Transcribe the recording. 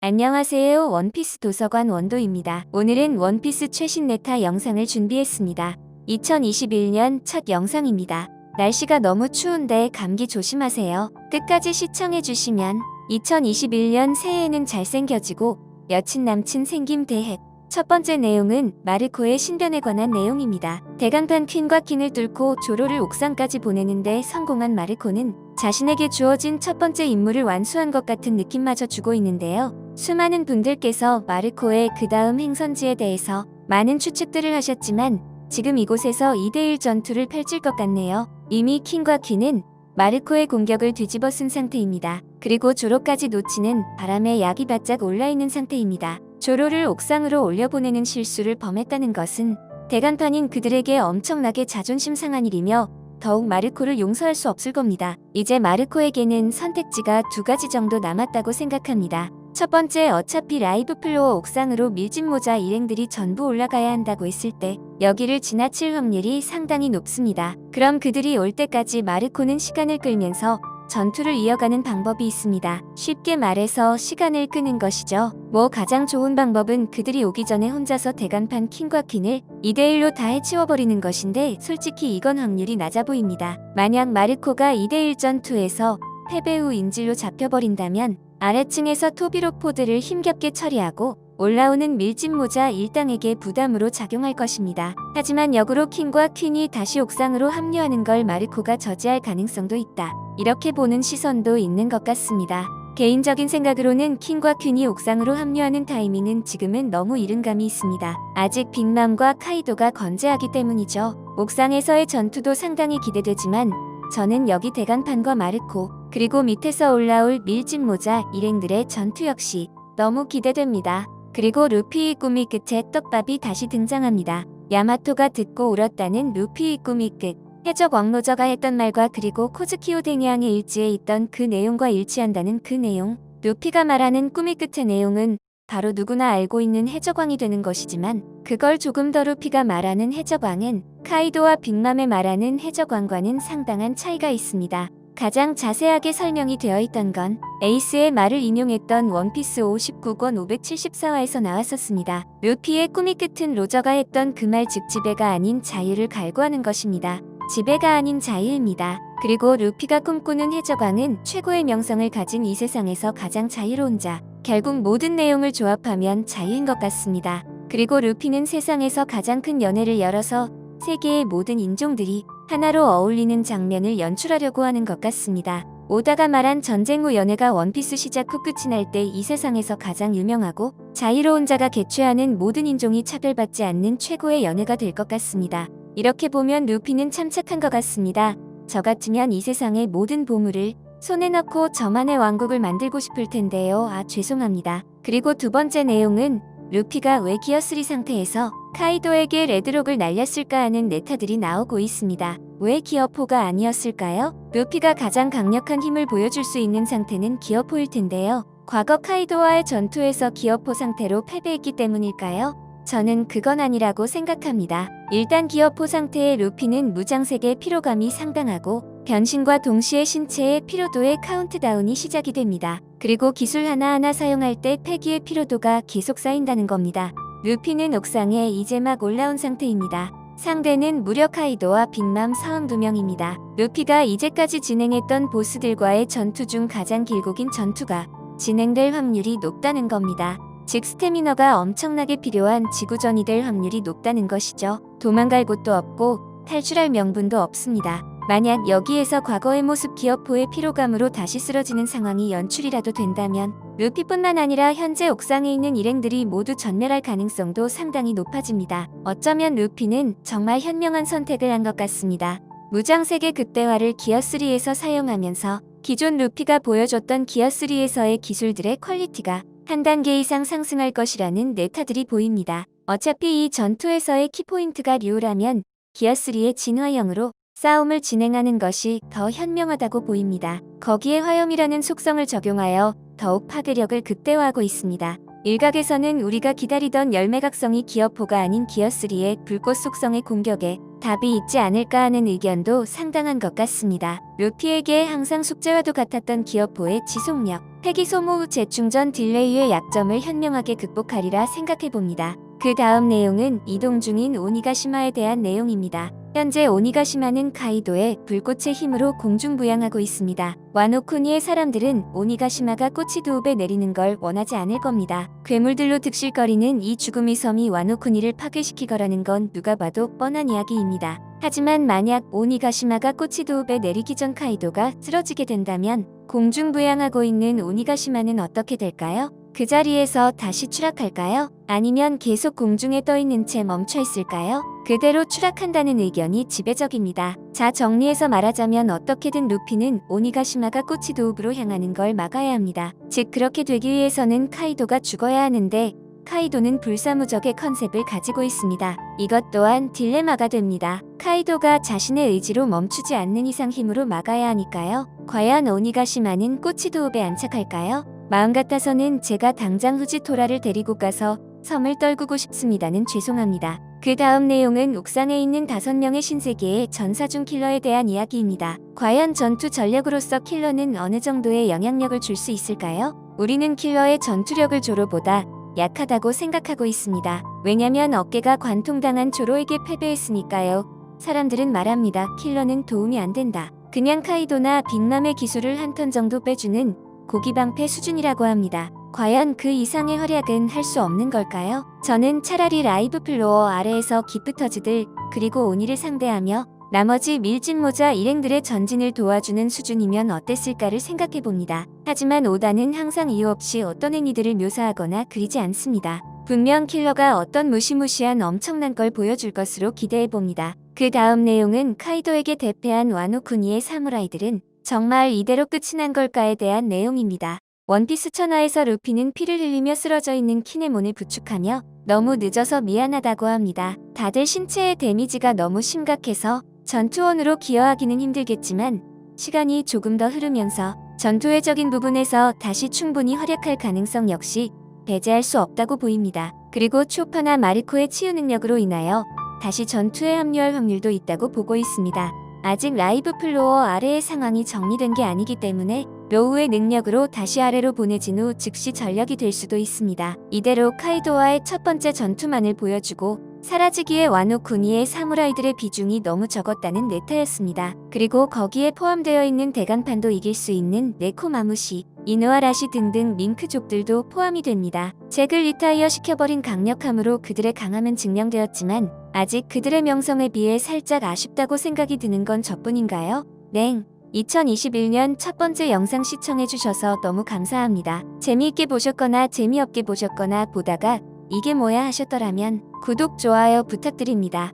안녕하세요. 원피스 도서관 원도입니다. 오늘은 원피스 최신 네타 영상을 준비했습니다. 2021년 첫 영상입니다. 날씨가 너무 추운데 감기 조심하세요. 끝까지 시청해주시면 2021년 새해에는 잘생겨지고 여친 남친 생김 대해. 첫 번째 내용은 마르코의 신변에 관한 내용입니다. 대간판 퀸과 퀸을 뚫고 조로를 옥상까지 보내는데 성공한 마르코는 자신에게 주어진 첫 번째 임무를 완수한 것 같은 느낌마저 주고 있는데요. 수많은 분들께서 마르코의 그 다음 행선지에 대해서 많은 추측들을 하셨지만 지금 이곳에서 2대1 전투를 펼칠 것 같네요. 이미 퀸과 퀸은 마르코의 공격을 뒤집어 쓴 상태입니다. 그리고 조로까지 놓치는 바람에 약이 바짝 올라있는 상태입니다. 조로를 옥상으로 올려보내는 실수를 범했다는 것은 대간판인 그들에게 엄청나게 자존심 상한 일이며 더욱 마르코를 용서할 수 없을 겁니다. 이제 마르코에게는 선택지가 두 가지 정도 남았다고 생각합니다. 첫 번째, 어차피 라이브 플로어 옥상으로 밀짚 모자 일행들이 전부 올라가야 한다고 했을 때 여기를 지나칠 확률이 상당히 높습니다. 그럼 그들이 올 때까지 마르코는 시간을 끌면서 전투를 이어가는 방법이 있습니다. 쉽게 말해서 시간을 끄는 것이죠. 가장 좋은 방법은 그들이 오기 전에 혼자서 대간판 퀸과 퀸을 2대1로 다 해치워버리는 것인데 솔직히 이건 확률이 낮아 보입니다. 만약 마르코가 2대1 전투에서 패배 후 인질로 잡혀버린다면 아래층에서 토비로포드를 힘겹게 처리하고 올라오는 밀짚 모자 일당에게 부담으로 작용할 것입니다. 하지만 역으로 퀸과 퀸이 다시 옥상으로 합류하는 걸 마르코가 저지할 가능성도 있다. 이렇게 보는 시선도 있는 것 같습니다. 개인적인 생각으로는 퀸과 퀸이 옥상으로 합류하는 타이밍은 지금은 너무 이른 감이 있습니다. 아직 빅맘과 카이도가 건재하기 때문이죠. 옥상에서의 전투도 상당히 기대되지만 저는 여기 대간판과 마르코 그리고 밑에서 올라올 밀짚 모자 일행들의 전투 역시 너무 기대됩니다. 그리고 루피의 꿈이 끝에 떡밥이 다시 등장합니다. 야마토가 듣고 울었다는 루피의 꿈이 끝. 해적 왕로저가 했던 말과 그리고 코즈키오 댕양의 일지에 있던 그 내용과 일치한다는 그 내용. 루피가 말하는 꿈이 끝의 내용은 바로 누구나 알고 있는 해적왕이 되는 것이지만 그걸 조금 더 루피가 말하는 해적왕은 카이도와 빅맘의 말하는 해적왕과는 상당한 차이가 있습니다. 가장 자세하게 설명이 되어 있던 건 에이스의 말을 인용했던 원피스 59권 574화에서 나왔었습니다. 루피의 꿈이 끝은 로저가 했던 그 말 즉 지배가 아닌 자유를 갈구하는 것입니다. 지배가 아닌 자유입니다. 그리고 루피가 꿈꾸는 해적왕은 최고의 명성을 가진 이 세상에서 가장 자유로운 자. 결국 모든 내용을 조합하면 자유인 것 같습니다. 그리고 루피는 세상에서 가장 큰 연회를 열어서 세계의 모든 인종들이 하나로 어울리는 장면을 연출하려고 하는 것 같습니다. 오다가 말한 전쟁 후 연회가 원피스 시작 후 끝이 날 때 이 세상에서 가장 유명하고 자유로운 자가 개최하는 모든 인종이 차별받지 않는 최고의 연회가 될 것 같습니다. 이렇게 보면 루피는 참 착한 것 같습니다. 저 같으면 이 세상의 모든 보물을 손에 넣고 저만의 왕국을 만들고 싶을 텐데요. 죄송합니다. 그리고 두 번째 내용은 루피가 왜 기어3 상태에서 카이도에게 레드록을 날렸을까 하는 네타들이 나오고 있습니다. 왜 기어4가 아니었을까요? 루피가 가장 강력한 힘을 보여줄 수 있는 상태는 기어4일 텐데요. 과거 카이도와의 전투에서 기어4 상태로 패배했기 때문일까요? 저는 그건 아니라고 생각합니다. 일단 기어4 상태의 루피는 무장색의 피로감이 상당하고 변신과 동시에 신체의 피로도의 카운트다운이 시작이 됩니다. 그리고 기술 하나하나 사용할 때 패기의 피로도가 계속 쌓인다는 겁니다. 루피는 옥상에 이제 막 올라온 상태입니다. 상대는 무려 카이도와 빅맘 사원 2명입니다. 루피가 이제까지 진행했던 보스들과의 전투 중 가장 길고 긴 전투가 진행될 확률이 높다는 겁니다. 즉 스태미너가 엄청나게 필요한 지구전이 될 확률이 높다는 것이죠. 도망갈 곳도 없고 탈출할 명분도 없습니다. 만약 여기에서 과거의 모습 기어4의 피로감으로 다시 쓰러지는 상황이 연출이라도 된다면 루피뿐만 아니라 현재 옥상에 있는 일행들이 모두 전멸할 가능성도 상당히 높아집니다. 어쩌면 루피는 정말 현명한 선택을 한 것 같습니다. 무장색의 극대화를 기어3에서 사용하면서 기존 루피가 보여줬던 기어3에서의 기술들의 퀄리티가 한 단계 이상 상승할 것이라는 네타들이 보입니다. 어차피 이 전투에서의 키포인트가 류라면 기어3의 진화형으로 싸움을 진행하는 것이 더 현명하다고 보입니다. 거기에 화염이라는 속성을 적용하여 더욱 파괴력을 극대화하고 있습니다. 일각에서는 우리가 기다리던 열매각성이 기어4가 아닌 기어3의 불꽃 속성의 공격에 답이 있지 않을까 하는 의견도 상당한 것 같습니다. 루피에게 항상 숙제와도 같았던 기어포의 지속력, 폐기 소모 후 재충전 딜레이의 약점을 현명하게 극복하리라 생각해봅니다. 그 다음 내용은 이동 중인 오니가시마에 대한 내용입니다. 현재 오니가시마는 카이도의 불꽃의 힘으로 공중부양하고 있습니다. 와노쿠니의 사람들은 오니가시마가 꼬치도읍에 내리는 걸 원하지 않을 겁니다. 괴물들로 득실거리는 이 죽음의 섬이 와노쿠니를 파괴시키거라는 건 누가 봐도 뻔한 이야기입니다. 하지만 만약 오니가시마가 꼬치도읍에 내리기 전 카이도가 쓰러지게 된다면 공중부양하고 있는 오니가시마는 어떻게 될까요? 그 자리에서 다시 추락할까요? 아니면 계속 공중에 떠있는 채 멈춰있을까요? 그대로 추락한다는 의견이 지배적입니다. 자, 정리해서 말하자면 어떻게든 루피는 오니가시마가 꼬치도읍으로 향하는 걸 막아야 합니다. 즉 그렇게 되기 위해서는 카이도가 죽어야 하는데 카이도는 불사무적의 컨셉을 가지고 있습니다. 이것 또한 딜레마가 됩니다. 카이도가 자신의 의지로 멈추지 않는 이상 힘으로 막아야 하니까요. 과연 오니가시마는 꼬치도읍에 안착할까요? 마음 같아서는 제가 당장 후지토라를 데리고 가서 섬을 떨구고 싶습니다는 죄송합니다. 그 다음 내용은 옥상에 있는 5명의 신세계의 전사중 킬러에 대한 이야기입니다. 과연 전투 전력으로서 킬러는 어느 정도의 영향력을 줄 수 있을까요? 우리는 킬러의 전투력을 조로보다 약하다고 생각하고 있습니다. 왜냐면 어깨가 관통당한 조로에게 패배했으니까요. 사람들은 말합니다. 킬러는 도움이 안 된다. 그냥 카이도나 빅맘의 기술을 한 턴 정도 빼주는 고기방패 수준이라고 합니다. 과연 그 이상의 활약은 할 수 없는 걸까요? 저는 차라리 라이브 플로어 아래에서 기프터즈들 그리고 오니를 상대하며 나머지 밀짚모자 일행들의 전진을 도와주는 수준이면 어땠을까를 생각해봅니다. 하지만 오다는 항상 이유 없이 어떤 행위들을 묘사하거나 그리지 않습니다. 분명 킬러가 어떤 무시무시한 엄청난 걸 보여줄 것으로 기대해봅니다. 그 다음 내용은 카이도에게 대패한 와노쿠니의 사무라이들은 정말 이대로 끝이 난 걸까에 대한 내용입니다. 원피스 천하에서 루피는 피를 흘리며 쓰러져 있는 키네몬을 부축하며 너무 늦어서 미안하다고 합니다. 다들 신체의 데미지가 너무 심각해서 전투원으로 기여하기는 힘들겠지만 시간이 조금 더 흐르면서 전투회적인 부분에서 다시 충분히 활약할 가능성 역시 배제할 수 없다고 보입니다. 그리고 초파나 마르코의 치유 능력으로 인하여 다시 전투에 합류할 확률도 있다고 보고 있습니다. 아직 라이브 플로어 아래의 상황이 정리된 게 아니기 때문에 로우의 능력으로 다시 아래로 보내진 후 즉시 전력이 될 수도 있습니다. 이대로 카이도와의 첫 번째 전투만을 보여주고 사라지기에 와노쿠니의 사무라이들의 비중이 너무 적었다는 네타였습니다. 그리고 거기에 포함되어 있는 대간판도 이길 수 있는 네코마무시, 이누아라시 등등 밍크족들도 포함이 됩니다. 잭을 리타이어 시켜버린 강력함으로 그들의 강함은 증명되었지만 아직 그들의 명성에 비해 살짝 아쉽다고 생각이 드는 건 저뿐인가요? 냉! 2021년 첫 번째 영상 시청해주셔서 너무 감사합니다. 재미있게 보셨거나 재미없게 보셨거나 보다가 이게 뭐야 하셨더라면 구독, 좋아요 부탁드립니다.